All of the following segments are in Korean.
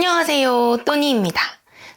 안녕하세요, 또니입니다.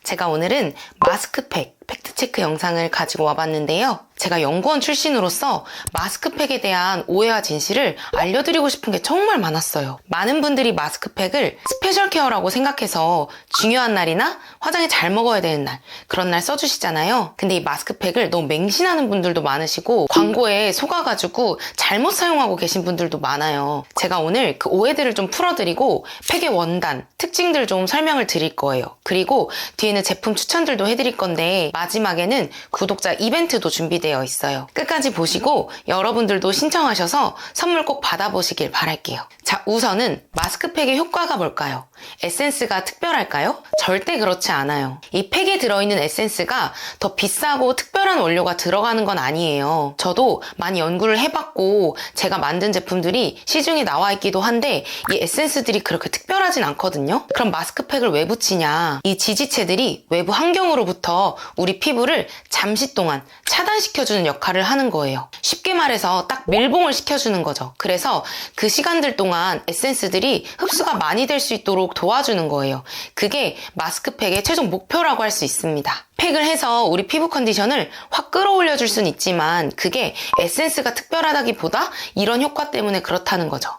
제가 오늘은 마스크팩 팩트체크 영상을 가지고 와봤는데요. 제가 연구원 출신으로서 마스크팩에 대한 오해와 진실을 알려드리고 싶은 게 정말 많았어요. 많은 분들이 마스크팩을 스페셜 케어라고 생각해서 중요한 날이나 화장이 잘 먹어야 되는 날, 그런 날 써주시잖아요. 근데 이 마스크팩을 너무 맹신하는 분들도 많으시고 광고에 속아가지고 잘못 사용하고 계신 분들도 많아요. 제가 오늘 그 오해들을 좀 풀어드리고 팩의 원단, 특징들 좀 설명을 드릴 거예요. 그리고 뒤에는 제품 추천들도 해드릴 건데 마지막에는 구독자 이벤트도 준비되어 있어요. 끝까지 보시고 여러분들도 신청하셔서 선물 꼭 받아보시길 바랄게요. 자, 우선은 마스크팩의 효과가 뭘까요? 에센스가 특별할까요? 절대 그렇지 않아요. 이 팩에 들어있는 에센스가 더 비싸고 특별한 원료가 들어가는 건 아니에요. 저도 많이 연구를 해봤고 제가 만든 제품들이 시중에 나와 있기도 한데 이 에센스들이 그렇게 특별하진 않거든요. 그럼 마스크팩을 왜 붙이냐? 이 지지체들이 외부 환경으로부터 우리 피부를 잠시 동안 차단시켜주는 역할을 하는 거예요. 쉽게 말해서 딱 밀봉을 시켜주는 거죠. 그래서 그 시간들 동안 에센스들이 흡수가 많이 될 수 있도록 도와주는 거예요. 그게 마스크팩의 최종 목표라고 할 수 있습니다. 팩을 해서 우리 피부 컨디션을 확 끌어올려 줄 수는 있지만 그게 에센스가 특별하다기보다 이런 효과 때문에 그렇다는 거죠.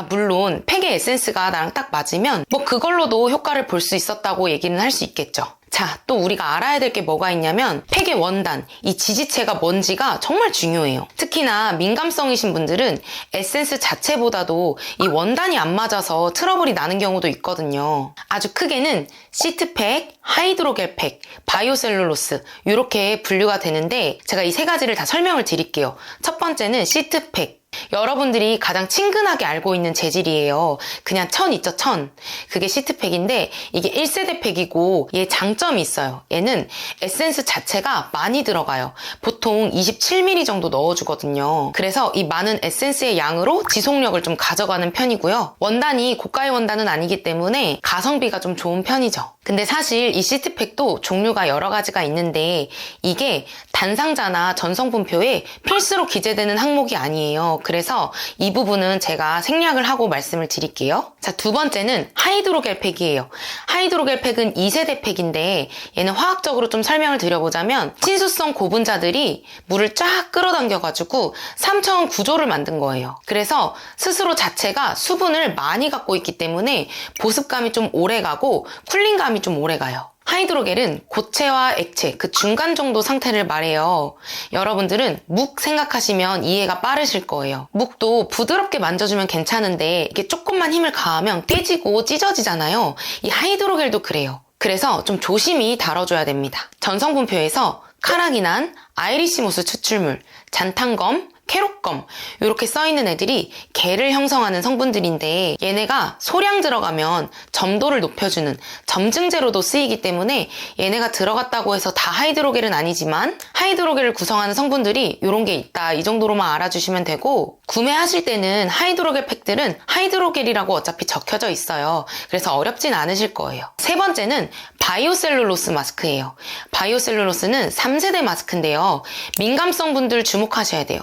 물론 팩의 에센스가 나랑 딱 맞으면 뭐 그걸로도 효과를 볼 수 있었다고 얘기는 할 수 있겠죠. 자, 또 우리가 알아야 될 게 뭐가 있냐면 팩의 원단, 이 지지체가 뭔지가 정말 중요해요. 특히나 민감성이신 분들은 에센스 자체보다도 이 원단이 안 맞아서 트러블이 나는 경우도 있거든요. 아주 크게는 시트팩, 하이드로겔팩, 바이오셀룰로스 이렇게 분류가 되는데 제가 이 세 가지를 다 설명을 드릴게요. 첫 번째는 시트팩. 여러분들이 가장 친근하게 알고 있는 재질이에요. 그냥 천 있죠, 천. 그게 시트팩인데 이게 1세대 팩이고 얘 장점이 있어요. 얘는 에센스 자체가 많이 들어가요. 보통 27ml 정도 넣어주거든요. 그래서 이 많은 에센스의 양으로 지속력을 좀 가져가는 편이고요. 원단이 고가의 원단은 아니기 때문에 가성비가 좀 좋은 편이죠. 근데 사실 이 시트팩도 종류가 여러 가지가 있는데 이게 단상자나 전성분표에 필수로 기재되는 항목이 아니에요. 그래서 이 부분은 제가 생략을 하고 말씀을 드릴게요. 자, 두 번째는 하이드로겔 팩이에요. 하이드로겔 팩은 2세대 팩인데 얘는 화학적으로 좀 설명을 드려보자면 친수성 고분자들이 물을 쫙 끌어당겨가지고 3차원 구조를 만든 거예요. 그래서 스스로 자체가 수분을 많이 갖고 있기 때문에 보습감이 좀 오래가고 쿨링감이 좀 오래가요. 하이드로겔은 고체와 액체, 그 중간 정도 상태를 말해요. 여러분들은 묵 생각하시면 이해가 빠르실 거예요. 묵도 부드럽게 만져주면 괜찮은데 이게 조금만 힘을 가하면 깨지고 찢어지잖아요. 이 하이드로겔도 그래요. 그래서 좀 조심히 다뤄줘야 됩니다. 전성분표에서 카라기난, 아이리시모스 추출물, 잔탄검, 캐롯검 이렇게 써있는 애들이 개를 형성하는 성분들인데 얘네가 소량 들어가면 점도를 높여주는 점증제로도 쓰이기 때문에 얘네가 들어갔다고 해서 다 하이드로겔은 아니지만 하이드로겔을 구성하는 성분들이 이런 게 있다, 이 정도로만 알아주시면 되고 구매하실 때는 하이드로겔 팩들은 하이드로겔이라고 어차피 적혀져 있어요. 그래서 어렵진 않으실 거예요. 세 번째는 바이오셀룰로스 마스크예요. 바이오셀룰로스는 3세대 마스크인데요. 민감성 분들 주목하셔야 돼요.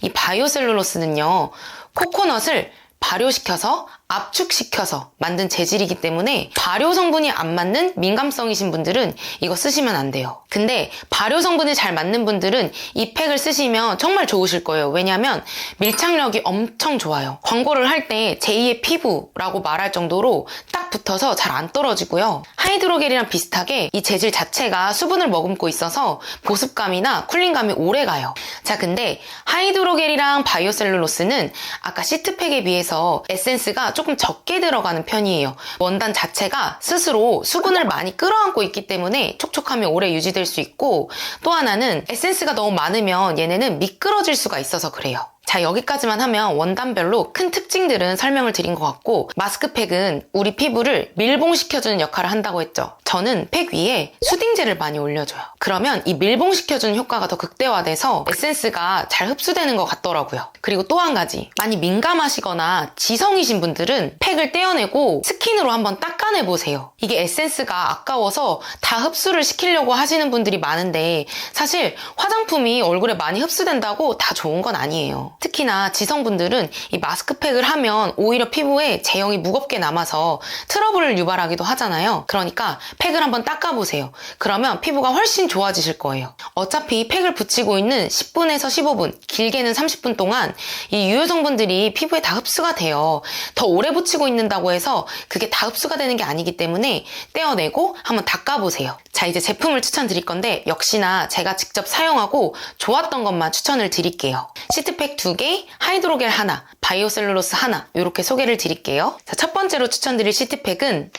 이 바이오셀룰로스는요, 코코넛을 발효시켜서 압축시켜서 만든 재질이기 때문에 발효 성분이 안 맞는 민감성이신 분들은 이거 쓰시면 안 돼요. 근데 발효 성분이 잘 맞는 분들은 이 팩을 쓰시면 정말 좋으실 거예요. 왜냐면 밀착력이 엄청 좋아요. 광고를 할 때 제2의 피부라고 말할 정도로 딱 붙어서 잘 안 떨어지고요. 하이드로겔이랑 비슷하게 이 재질 자체가 수분을 머금고 있어서 보습감이나 쿨링감이 오래가요. 자, 근데 하이드로겔이랑 바이오셀룰로스는 아까 시트팩에 비해서 에센스가 조금 적게 들어가는 편이에요. 원단 자체가 스스로 수분을 많이 끌어안고 있기 때문에 촉촉함이 오래 유지될 수 있고 또 하나는 에센스가 너무 많으면 얘네는 미끄러질 수가 있어서 그래요. 자, 여기까지만 하면 원단별로 큰 특징들은 설명을 드린 것 같고 마스크팩은 우리 피부를 밀봉시켜주는 역할을 한다고 했죠. 저는 팩 위에 수딩젤을 많이 올려줘요. 그러면 이 밀봉시켜주는 효과가 더 극대화돼서 에센스가 잘 흡수되는 것 같더라고요. 그리고 또 한 가지, 많이 민감하시거나 지성이신 분들은 팩을 떼어내고 스킨으로 한번 닦아내보세요. 이게 에센스가 아까워서 다 흡수를 시키려고 하시는 분들이 많은데 사실 화장품이 얼굴에 많이 흡수된다고 다 좋은 건 아니에요. 특히나 지성분들은 이 마스크팩을 하면 오히려 피부에 제형이 무겁게 남아서 트러블을 유발하기도 하잖아요. 그러니까 팩을 한번 닦아보세요. 그러면 피부가 훨씬 좋아지실 거예요. 어차피 팩을 붙이고 있는 10분에서 15분, 길게는 30분 동안 이 유효 성분들이 피부에 다 흡수가 돼요. 더 오래 붙이고 있는다고 해서 그게 다 흡수가 되는 게 아니기 때문에 떼어내고 한번 닦아보세요. 자, 이제 제품을 추천드릴 건데 역시나 제가 직접 사용하고 좋았던 것만 추천을 드릴게요. 시트팩 2개, 하이드로겔 하나, 바이오셀룰로스 하나 이렇게 소개를 드릴게요. 자, 첫 번째로 추천드릴 시트팩은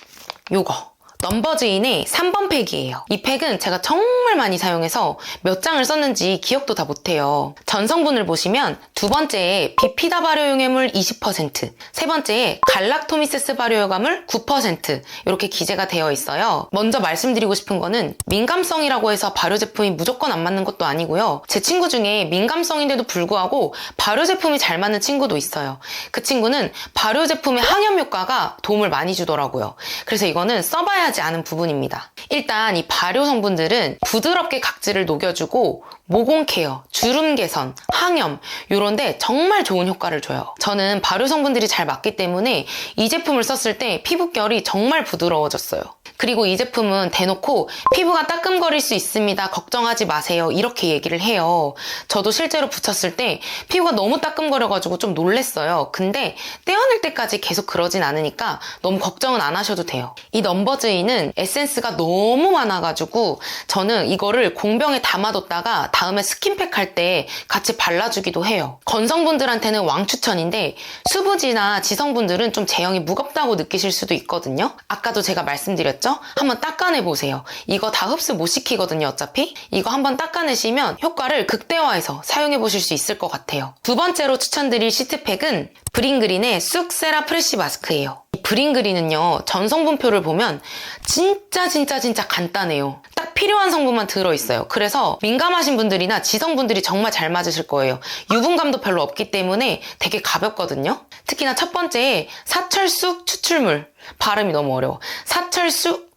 요거. 넘버즈인의 3번 팩이에요. 이 팩은 제가 정말 많이 사용해서 몇 장을 썼는지 기억도 다 못해요. 전성분을 보시면 두 번째에 비피다 발효용해물 20%, 세 번째에 갈락토미세스 발효효과물 9% 이렇게 기재가 되어 있어요. 먼저 말씀드리고 싶은 거는 민감성이라고 해서 발효 제품이 무조건 안 맞는 것도 아니고요. 제 친구 중에 민감성인데도 불구하고 발효 제품이 잘 맞는 친구도 있어요. 그 친구는 발효 제품의 항염 효과가 도움을 많이 주더라고요. 그래서 이거는 써봐야 하지 않은 부분입니다. 일단 이 발효 성분들은 부드럽게 각질을 녹여주고 모공 케어, 주름 개선, 항염 이런데 정말 좋은 효과를 줘요. 저는 발효 성분들이 잘 맞기 때문에 이 제품을 썼을 때 피부결이 정말 부드러워졌어요. 그리고 이 제품은 대놓고 피부가 따끔거릴 수 있습니다. 걱정하지 마세요. 이렇게 얘기를 해요. 저도 실제로 붙였을 때 피부가 너무 따끔거려가지고 좀 놀랬어요. 근데 떼어낼 때까지 계속 그러진 않으니까 너무 걱정은 안 하셔도 돼요. 이 넘버즈인은 에센스가 너무 많아가지고 저는 이거를 공병에 담아뒀다가 다음에 스킨팩 할 때 같이 발라주기도 해요. 건성분들한테는 왕추천인데 수부지나 지성분들은 좀 제형이 무겁다고 느끼실 수도 있거든요. 아까도 제가 말씀드렸죠? 한번 닦아내보세요. 이거 다 흡수 못 시키거든요, 어차피. 이거 한번 닦아내시면 효과를 극대화해서 사용해보실 수 있을 것 같아요. 두 번째로 추천드릴 시트팩은 브링그린의 쑥 세라 프레쉬 마스크예요. 이 브링그린은요, 전성분표를 보면 진짜 간단해요. 딱 필요한 성분만 들어있어요. 그래서 민감하신 분들이나 지성분들이 정말 잘 맞으실 거예요. 유분감도 별로 없기 때문에 되게 가볍거든요. 특히나 첫 번째에 사철쑥 추출물. 발음이 너무 어려워. 사철쑥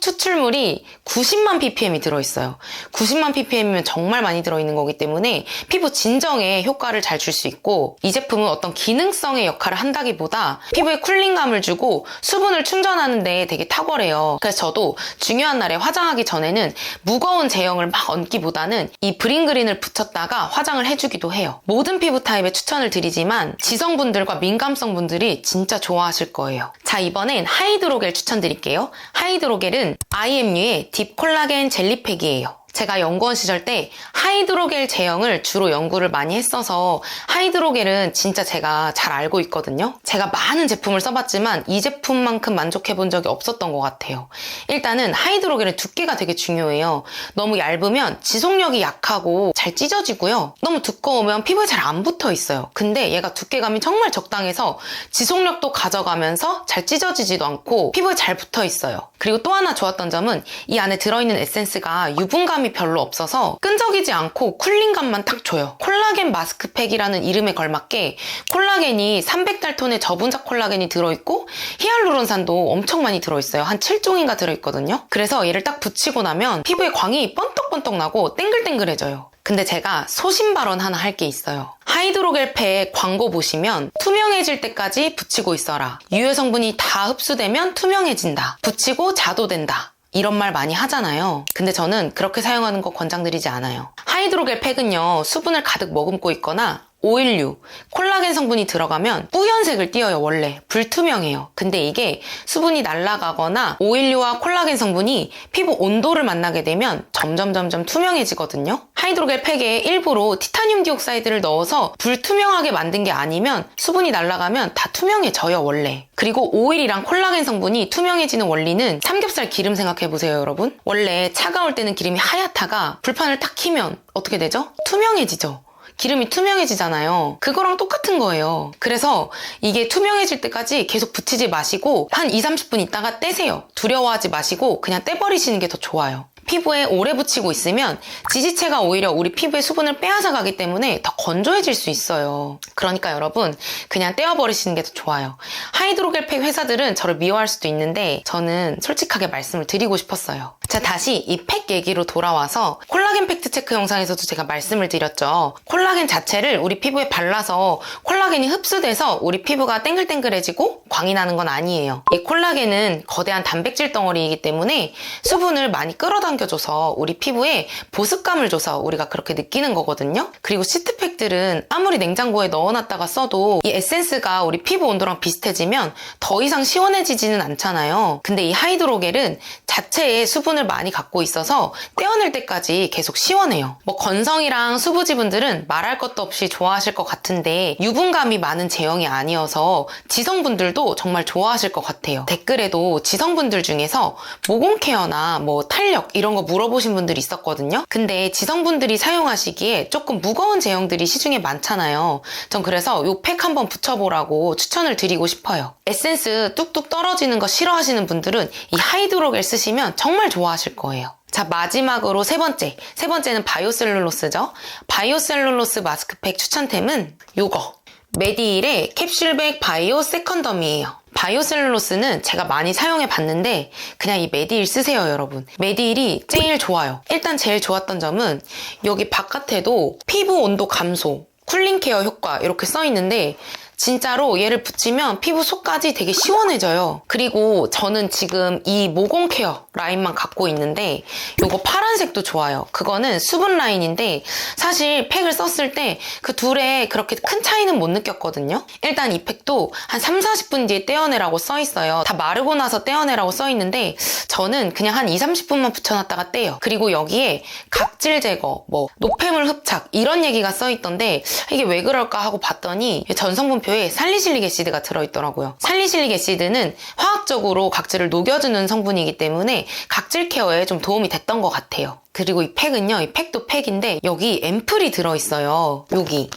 추출물이 90만 ppm이 들어있어요. 90만 ppm이면 정말 많이 들어있는 거기 때문에 피부 진정에 효과를 잘 줄 수 있고, 이 제품은 어떤 기능성의 역할을 한다기보다 피부에 쿨링감을 주고 수분을 충전하는데 되게 탁월해요. 그래서 저도 중요한 날에 화장하기 전에는 무거운 제형을 막 얹기보다는 이 브링그린을 붙였다가 화장을 해주기도 해요. 모든 피부 타입에 추천을 드리지만 지성분들과 민감성분들이 진짜 좋아하실 거예요. 자, 이번엔 하이드로겔 추천드릴게요. 하이드로겔은 IMU의 딥 콜라겐 젤리팩이에요. 제가 연구원 시절 때 하이드로겔 제형을 주로 연구를 많이 했어서 하이드로겔은 진짜 제가 잘 알고 있거든요. 제가 많은 제품을 써봤지만 이 제품만큼 만족해 본 적이 없었던 것 같아요. 일단은 하이드로겔의 두께가 되게 중요해요. 너무 얇으면 지속력이 약하고 잘 찢어지고요. 너무 두꺼우면 피부에 잘 안 붙어 있어요. 근데 얘가 두께감이 정말 적당해서 지속력도 가져가면서 잘 찢어지지도 않고 피부에 잘 붙어 있어요. 그리고 또 하나 좋았던 점은 이 안에 들어있는 에센스가 유분감이 별로 없어서 끈적이지 않고 쿨링감만 딱 줘요. 콜라겐 마스크팩이라는 이름에 걸맞게 콜라겐이 300달톤의 저분자 콜라겐이 들어있고 히알루론산도 엄청 많이 들어있어요. 한 7종인가 들어있거든요. 그래서 얘를 딱 붙이고 나면 피부에 광이 번떡번떡 나고 땡글땡글해져요. 근데 제가 소신 발언 하나 할 게 있어요. 하이드로겔 팩 광고 보시면 투명해질 때까지 붙이고 있어라. 유효 성분이 다 흡수되면 투명해진다. 붙이고 자도 된다. 이런 말 많이 하잖아요. 근데 저는 그렇게 사용하는 거 권장드리지 않아요. 하이드로겔 팩은요, 수분을 가득 머금고 있거나 오일류, 콜라겐 성분이 들어가면 뿌연색을 띄어요. 원래 불투명해요. 근데 이게 수분이 날아가거나 오일류와 콜라겐 성분이 피부 온도를 만나게 되면 점점 투명해지거든요. 하이드로겔 팩에 일부러 티타늄 디옥사이드를 넣어서 불투명하게 만든 게 아니면 수분이 날아가면 다 투명해져요. 원래. 그리고 오일이랑 콜라겐 성분이 투명해지는 원리는 삼겹살 기름 생각해보세요, 여러분. 원래 차가울 때는 기름이 하얗다가 불판을 딱 키면 어떻게 되죠? 투명해지죠. 기름이 투명해지잖아요. 그거랑 똑같은 거예요. 그래서 이게 투명해질 때까지 계속 붙이지 마시고 한 2-30분 있다가 떼세요. 두려워하지 마시고 그냥 떼버리시는 게 더 좋아요. 피부에 오래 붙이고 있으면 지지체가 오히려 우리 피부의 수분을 빼앗아 가기 때문에 더 건조해질 수 있어요. 그러니까 여러분 그냥 떼어버리시는 게 더 좋아요. 하이드로겔 팩 회사들은 저를 미워할 수도 있는데 저는 솔직하게 말씀을 드리고 싶었어요. 자, 다시 이 팩 얘기로 돌아와서 콜라겐 팩트 체크 영상에서도 제가 말씀을 드렸죠. 콜라겐 자체를 우리 피부에 발라서 콜라겐이 흡수돼서 우리 피부가 땡글땡글해지고 광이 나는 건 아니에요. 이 콜라겐은 거대한 단백질 덩어리이기 때문에 수분을 많이 끌어당겨줘서 우리 피부에 보습감을 줘서 우리가 그렇게 느끼는 거거든요. 그리고 시트팩들은 아무리 냉장고에 넣어놨다가 써도 이 에센스가 우리 피부 온도랑 비슷해지면 더 이상 시원해지지는 않잖아요. 근데 이 하이드로겔은 자체에 수분을 많이 갖고 있어서 떼어낼 때까지 계속 시원해요. 뭐 건성이랑 수부지분들은 말할 것도 없이 좋아하실 것 같은데 유분감이 많은 제형이 아니어서 지성분들도 정말 좋아하실 것 같아요. 댓글에도 지성분들 중에서 모공 케어나 뭐 탄력 이런 거 물어보신 분들이 있었거든요. 근데 지성분들이 사용하시기에 조금 무거운 제형들이 시중에 많잖아요. 전 그래서 요 팩 한번 붙여보라고 추천을 드리고 싶어요. 에센스 뚝뚝 떨어지는 거 싫어하시는 분들은 이 하이드로겔 쓰시면 정말 좋아하실 거예요. 자, 마지막으로 세 번째는 바이오셀룰로스죠. 바이오셀룰로스 마스크팩 추천템은 요거 메디힐의 캡슐백 바이오 세컨덤이에요. 바이오셀룰로스는 제가 많이 사용해 봤는데 그냥 이 메디힐 쓰세요, 여러분. 메디힐이 제일 좋아요. 일단 제일 좋았던 점은 여기 바깥에도 피부 온도 감소, 쿨링 케어 효과 이렇게 써 있는데 진짜로 얘를 붙이면 피부 속까지 되게 시원해져요. 그리고 저는 지금 이 모공 케어 라인만 갖고 있는데 요거 파란색도 좋아요. 그거는 수분 라인인데 사실 팩을 썼을 때 그 둘에 그렇게 큰 차이는 못 느꼈거든요. 일단 이 팩도 한 3-40분 뒤에 떼어내라고 써 있어요. 다 마르고 나서 떼어내라고 써 있는데 저는 그냥 한 2-30분만 붙여놨다가 떼요. 그리고 여기에 각질 제거, 뭐 노폐물 흡착 이런 얘기가 써 있던데 이게 왜 그럴까 하고 봤더니 전성분표에 살리실릭 애시드가 들어있더라고요. 살리실릭 애시드는 화학적으로 각질을 녹여주는 성분이기 때문에 각질 케어에 좀 도움이 됐던 것 같아요. 그리고 이 팩은요, 이 팩도 팩인데 여기 앰플이 들어있어요. 여기.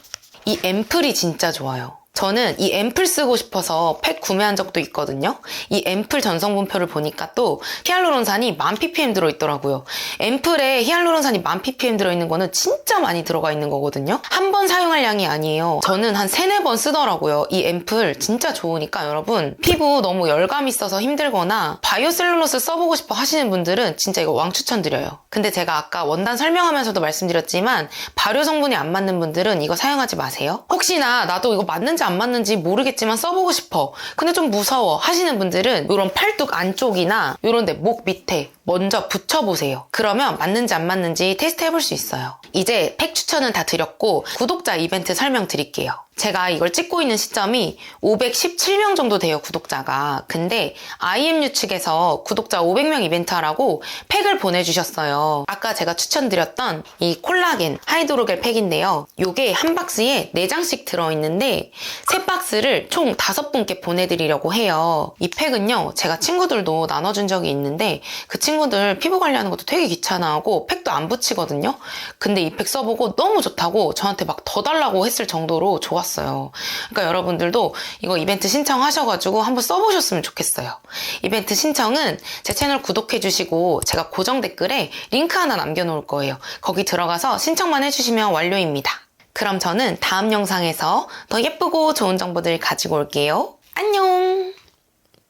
이 앰플이 진짜 좋아요. 저는 이 앰플 쓰고 싶어서 팩 구매한 적도 있거든요. 이 앰플 전성분표를 보니까 또 히알루론산이 1000ppm 들어있더라고요. 앰플에 히알루론산이 1000ppm 들어있는 거는 진짜 많이 들어가 있는 거거든요. 한 번 사용할 양이 아니에요. 저는 한 3-4번 쓰더라고요. 이 앰플 진짜 좋으니까 여러분 피부 너무 열감 있어서 힘들거나 바이오셀룰로스 써보고 싶어 하시는 분들은 진짜 이거 왕 추천드려요. 근데 제가 아까 원단 설명하면서도 말씀드렸지만 발효 성분이 안 맞는 분들은 이거 사용하지 마세요. 혹시나 나도 이거 맞는지 안 맞는지 모르겠지만 써보고 싶어 근데 좀 무서워 하시는 분들은 이런 팔뚝 안쪽이나 이런 데 목 밑에 먼저 붙여보세요. 그러면 맞는지 안 맞는지 테스트 해볼 수 있어요. 이제 팩 추천은 다 드렸고 구독자 이벤트 설명드릴게요. 제가 이걸 찍고 있는 시점이 517명 정도 돼요, 구독자가. 근데 IMU 측에서 구독자 500명 이벤트 하라고 팩을 보내주셨어요. 아까 제가 추천드렸던 이 콜라겐 하이드로겔 팩인데요. 요게 한 박스에 4장씩 들어있는데 3박스를 총 5분께 보내드리려고 해요. 이 팩은요, 제가 친구들도 나눠준 적이 있는데 그 친구들 피부 관리하는 것도 되게 귀찮아하고 팩도 안 붙이거든요. 근데 이 팩 써보고 너무 좋다고 저한테 막 더 달라고 했을 정도로 좋았어요. 그러니까 여러분들도 이거 이벤트 신청하셔가지고 한번 써보셨으면 좋겠어요. 이벤트 신청은 제 채널 구독해주시고 제가 고정 댓글에 링크 하나 남겨놓을 거예요. 거기 들어가서 신청만 해주시면 완료입니다. 그럼 저는 다음 영상에서 더 예쁘고 좋은 정보들 가지고 올게요. 안녕!